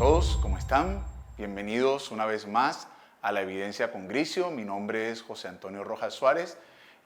todos, ¿cómo están? Bienvenidos una vez más a La Evidencia con Gricio. Mi nombre es José Antonio Rojas Suárez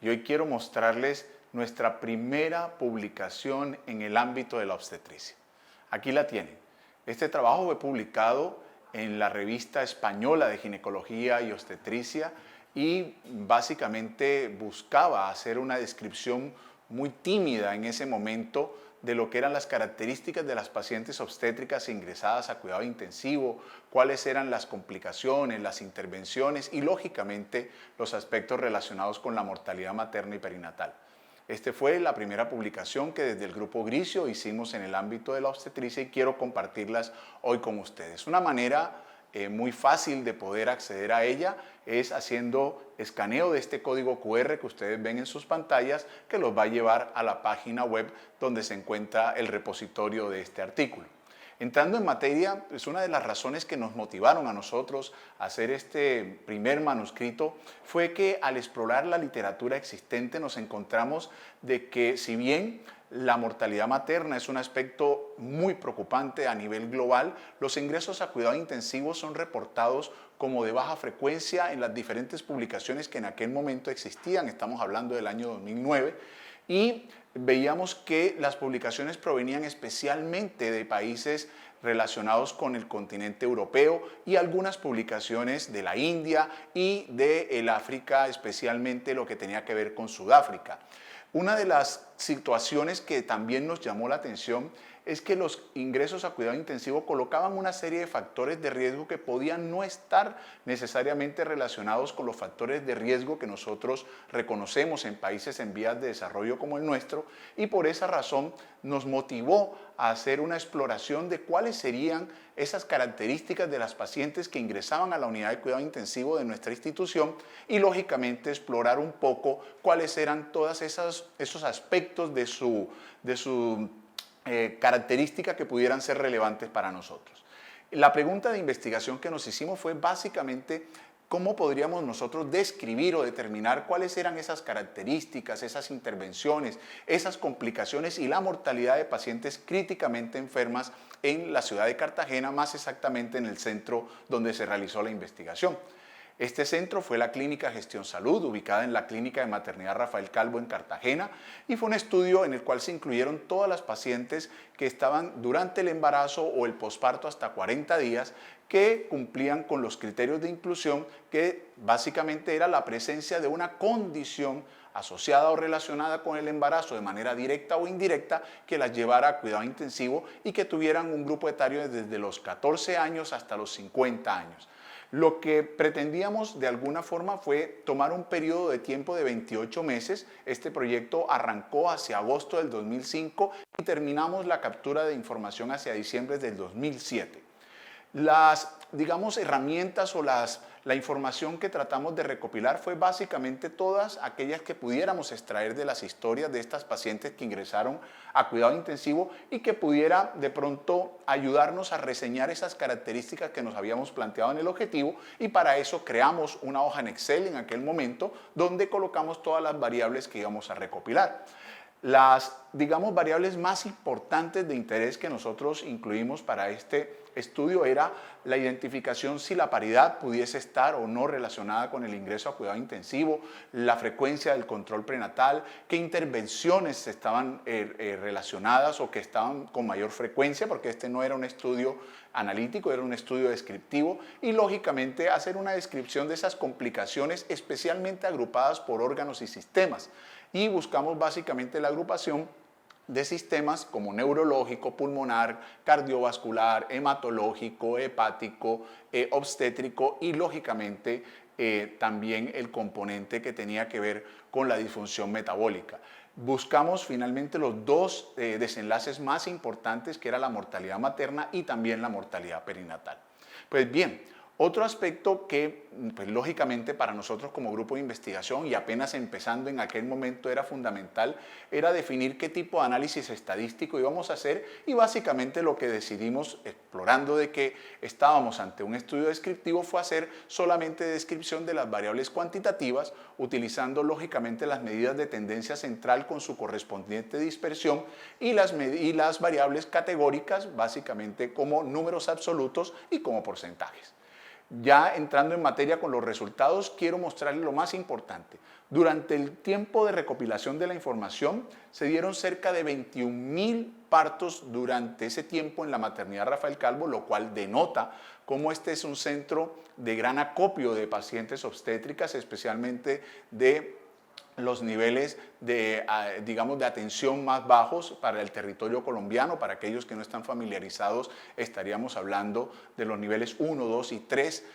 y hoy quiero mostrarles nuestra primera publicación en el ámbito de la obstetricia. Aquí la tienen. Este trabajo fue publicado en la revista española de ginecología y obstetricia y básicamente buscaba hacer una descripción muy tímida en ese momento de lo que eran las características de las pacientes obstétricas ingresadas a cuidado intensivo, cuáles eran las complicaciones, las intervenciones y lógicamente los aspectos relacionados con la mortalidad materna y perinatal. Esta fue la primera publicación que desde el Grupo Gricio hicimos en el ámbito de la obstetricia y quiero compartirlas hoy con ustedes. Una manera muy fácil de poder acceder a ella es haciendo escaneo de este código QR que ustedes ven en sus pantallas, que los va a llevar a la página web donde se encuentra el repositorio de este artículo. Entrando en materia, es una de las razones que nos motivaron a nosotros a hacer este primer manuscrito fue que al explorar la literatura existente nos encontramos de que si bien la mortalidad materna es un aspecto muy preocupante a nivel global, los ingresos a cuidado intensivo son reportados como de baja frecuencia en las diferentes publicaciones que en aquel momento existían, estamos hablando del año 2009, y veíamos que las publicaciones provenían especialmente de países relacionados con el continente europeo y algunas publicaciones de la India y del África, especialmente lo que tenía que ver con Sudáfrica. Una de las situaciones que también nos llamó la atención es que los ingresos a cuidado intensivo colocaban una serie de factores de riesgo que podían no estar necesariamente relacionados con los factores de riesgo que nosotros reconocemos en países en vías de desarrollo como el nuestro, y por esa razón nos motivó a hacer una exploración de cuáles serían esas características de las pacientes que ingresaban a la unidad de cuidado intensivo de nuestra institución y lógicamente explorar un poco cuáles eran todos esos aspectos de su características que pudieran ser relevantes para nosotros. La pregunta de investigación que nos hicimos fue básicamente cómo podríamos nosotros describir o determinar cuáles eran esas características, esas intervenciones, esas complicaciones y la mortalidad de pacientes críticamente enfermas en la ciudad de Cartagena, más exactamente en el centro donde se realizó la investigación. Este centro fue la Clínica Gestión Salud, ubicada en la Clínica de Maternidad Rafael Calvo en Cartagena, y fue un estudio en el cual se incluyeron todas las pacientes que estaban durante el embarazo o el posparto hasta 40 días, que cumplían con los criterios de inclusión, que básicamente era la presencia de una condición asociada o relacionada con el embarazo de manera directa o indirecta que las llevara a cuidado intensivo y que tuvieran un grupo etario desde los 14 años hasta los 50 años. Lo que pretendíamos de alguna forma fue tomar un periodo de tiempo de 28 meses. Este proyecto arrancó hacia agosto del 2005 y terminamos la captura de información hacia diciembre del 2007. Las, digamos, herramientas o la información que tratamos de recopilar fue básicamente todas aquellas que pudiéramos extraer de las historias de estas pacientes que ingresaron a cuidado intensivo y que pudiera de pronto ayudarnos a reseñar esas características que nos habíamos planteado en el objetivo, y para eso creamos una hoja en Excel en aquel momento donde colocamos todas las variables que íbamos a recopilar. Las, digamos, variables más importantes de interés que nosotros incluimos para este estudio era la identificación si la paridad pudiese estar o no relacionada con el ingreso a cuidado intensivo, la frecuencia del control prenatal, qué intervenciones estaban relacionadas o que estaban con mayor frecuencia, porque este no era un estudio analítico, era un estudio descriptivo, y lógicamente hacer una descripción de esas complicaciones especialmente agrupadas por órganos y sistemas. Y buscamos básicamente la agrupación de sistemas como neurológico, pulmonar, cardiovascular, hematológico, hepático, obstétrico y lógicamente también el componente que tenía que ver con la disfunción metabólica. Buscamos finalmente los dos desenlaces más importantes, que era la mortalidad materna y también la mortalidad perinatal. Pues bien, Otro aspecto que, pues, lógicamente para nosotros como grupo de investigación y apenas empezando en aquel momento era fundamental, era definir qué tipo de análisis estadístico íbamos a hacer, y básicamente lo que decidimos, explorando de que estábamos ante un estudio descriptivo, fue hacer solamente descripción de las variables cuantitativas, utilizando lógicamente las medidas de tendencia central con su correspondiente dispersión, y las variables categóricas básicamente como números absolutos y como porcentajes. Ya entrando en materia con los resultados, quiero mostrarles lo más importante. Durante el tiempo de recopilación de la información, se dieron cerca de 21.000 partos durante ese tiempo en la maternidad Rafael Calvo, lo cual denota cómo este es un centro de gran acopio de pacientes obstétricas, especialmente de los niveles de, digamos, de atención más bajos para el territorio colombiano. Para aquellos que no están familiarizados, estaríamos hablando de los niveles 1, 2 y 3,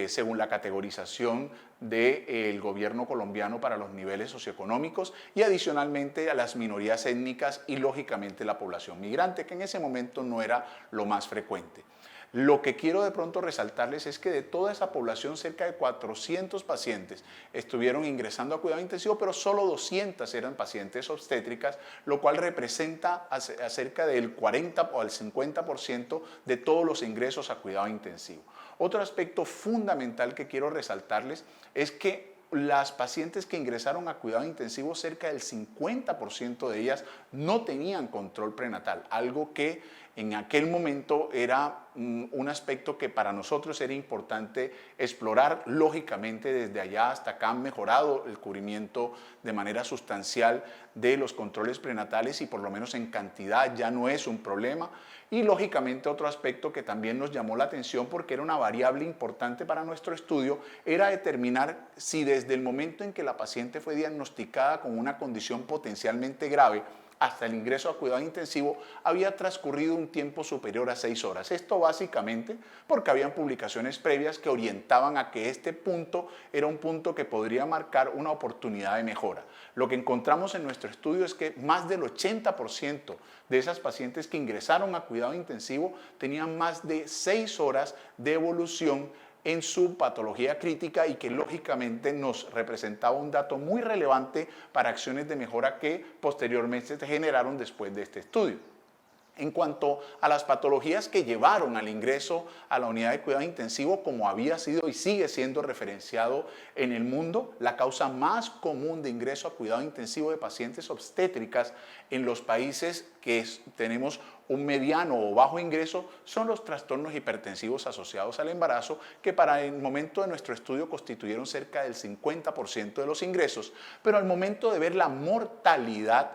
según la categorización del gobierno colombiano para los niveles socioeconómicos, y adicionalmente a las minorías étnicas y lógicamente la población migrante, que en ese momento no era lo más frecuente. Lo que quiero de pronto resaltarles es que de toda esa población, cerca de 400 pacientes estuvieron ingresando a cuidado intensivo, pero solo 200 eran pacientes obstétricas, lo cual representa cerca del 40 o el 50% de todos los ingresos a cuidado intensivo. Otro aspecto fundamental que quiero resaltarles es que las pacientes que ingresaron a cuidado intensivo, cerca del 50% de ellas no tenían control prenatal, algo que en aquel momento era un aspecto que para nosotros era importante explorar. Lógicamente, desde allá hasta acá han mejorado el cubrimiento de manera sustancial de los controles prenatales, y por lo menos en cantidad ya no es un problema. Y lógicamente otro aspecto que también nos llamó la atención, porque era una variable importante para nuestro estudio, era determinar si desde el momento en que la paciente fue diagnosticada con una condición potencialmente grave hasta el ingreso a cuidado intensivo había transcurrido un tiempo superior a 6 horas. Esto básicamente porque habían publicaciones previas que orientaban a que este punto era un punto que podría marcar una oportunidad de mejora. Lo que encontramos en nuestro estudio es que más del 80% de esas pacientes que ingresaron a cuidado intensivo tenían más de 6 horas de evolución en su patología crítica, y que lógicamente nos representaba un dato muy relevante para acciones de mejora que posteriormente se generaron después de este estudio. En cuanto a las patologías que llevaron al ingreso a la unidad de cuidado intensivo, como había sido y sigue siendo referenciado en el mundo, la causa más común de ingreso a cuidado intensivo de pacientes obstétricas en los países que tenemos un mediano o bajo ingreso son los trastornos hipertensivos asociados al embarazo, que para el momento de nuestro estudio constituyeron cerca del 50% de los ingresos, pero al momento de ver la mortalidad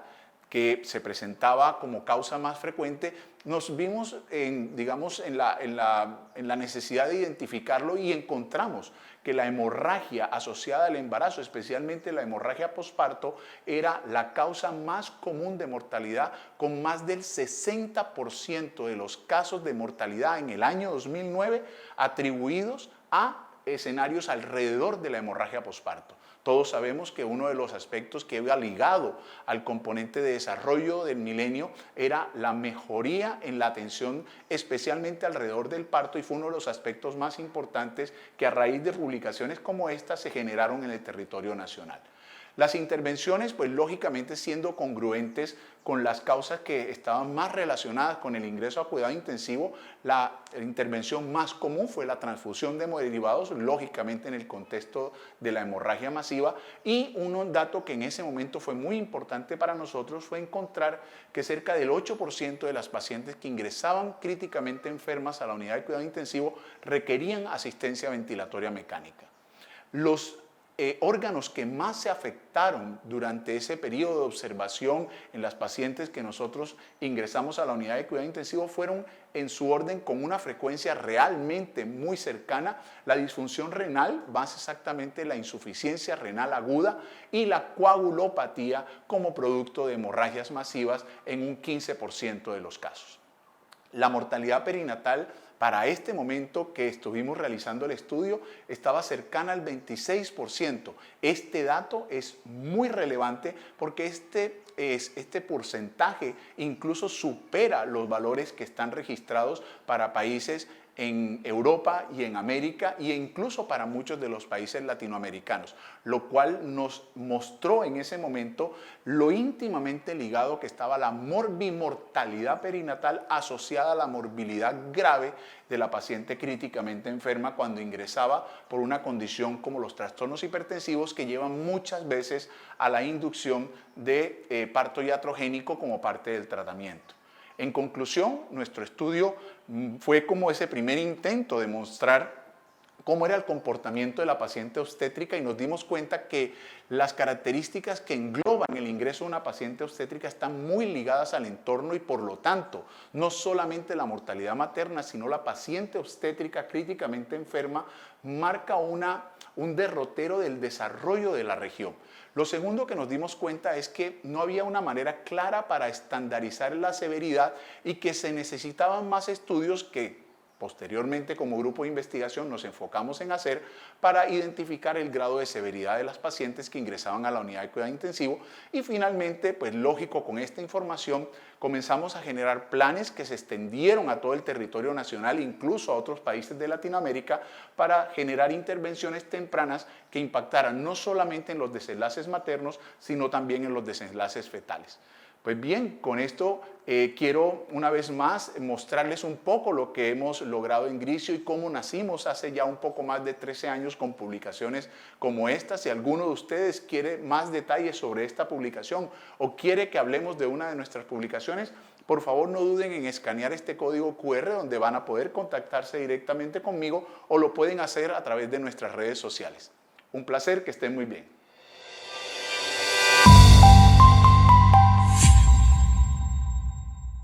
que se presentaba como causa más frecuente, nos vimos en la necesidad de identificarlo, y encontramos que la hemorragia asociada al embarazo, especialmente la hemorragia posparto, era la causa más común de mortalidad, con más del 60% de los casos de mortalidad en el año 2009 atribuidos a escenarios alrededor de la hemorragia posparto. Todos sabemos que uno de los aspectos que iba ligado al componente de desarrollo del milenio era la mejoría en la atención, especialmente alrededor del parto, y fue uno de los aspectos más importantes que a raíz de publicaciones como esta se generaron en el territorio nacional. Las intervenciones, pues lógicamente siendo congruentes con las causas que estaban más relacionadas con el ingreso a cuidado intensivo, la intervención más común fue la transfusión de hemoderivados, lógicamente en el contexto de la hemorragia masiva, y un dato que en ese momento fue muy importante para nosotros fue encontrar que cerca del 8% de las pacientes que ingresaban críticamente enfermas a la unidad de cuidado intensivo requerían asistencia ventilatoria mecánica. Los órganos que más se afectaron durante ese periodo de observación en las pacientes que nosotros ingresamos a la unidad de cuidado intensivo fueron en su orden con una frecuencia realmente muy cercana: la disfunción renal, más exactamente la insuficiencia renal aguda, y la coagulopatía como producto de hemorragias masivas en un 15% de los casos. La mortalidad perinatal para este momento que estuvimos realizando el estudio estaba cercana al 26%. Este dato es muy relevante porque este porcentaje incluso supera los valores que están registrados para países en Europa y en América e incluso para muchos de los países latinoamericanos, lo cual nos mostró en ese momento lo íntimamente ligado que estaba la morbimortalidad perinatal asociada a la morbilidad grave de la paciente críticamente enferma cuando ingresaba por una condición como los trastornos hipertensivos que llevan muchas veces a la inducción de parto iatrogénico como parte del tratamiento. En conclusión, nuestro estudio fue como ese primer intento de mostrar cómo era el comportamiento de la paciente obstétrica y nos dimos cuenta que las características que engloban el ingreso de una paciente obstétrica están muy ligadas al entorno y por lo tanto no solamente la mortalidad materna sino la paciente obstétrica críticamente enferma marca un derrotero del desarrollo de la región. Lo segundo que nos dimos cuenta es que no había una manera clara para estandarizar la severidad y que se necesitaban más estudios que posteriormente como grupo de investigación nos enfocamos en hacer para identificar el grado de severidad de las pacientes que ingresaban a la unidad de cuidado intensivo y finalmente, pues lógico, con esta información comenzamos a generar planes que se extendieron a todo el territorio nacional, incluso a otros países de Latinoamérica, para generar intervenciones tempranas que impactaran no solamente en los desenlaces maternos, sino también en los desenlaces fetales. Pues bien, con esto quiero una vez más mostrarles un poco lo que hemos logrado en Grisio y cómo nacimos hace ya un poco más de 13 años con publicaciones como esta. Si alguno de ustedes quiere más detalles sobre esta publicación o quiere que hablemos de una de nuestras publicaciones, por favor no duden en escanear este código QR donde van a poder contactarse directamente conmigo o lo pueden hacer a través de nuestras redes sociales. Un placer, que estén muy bien.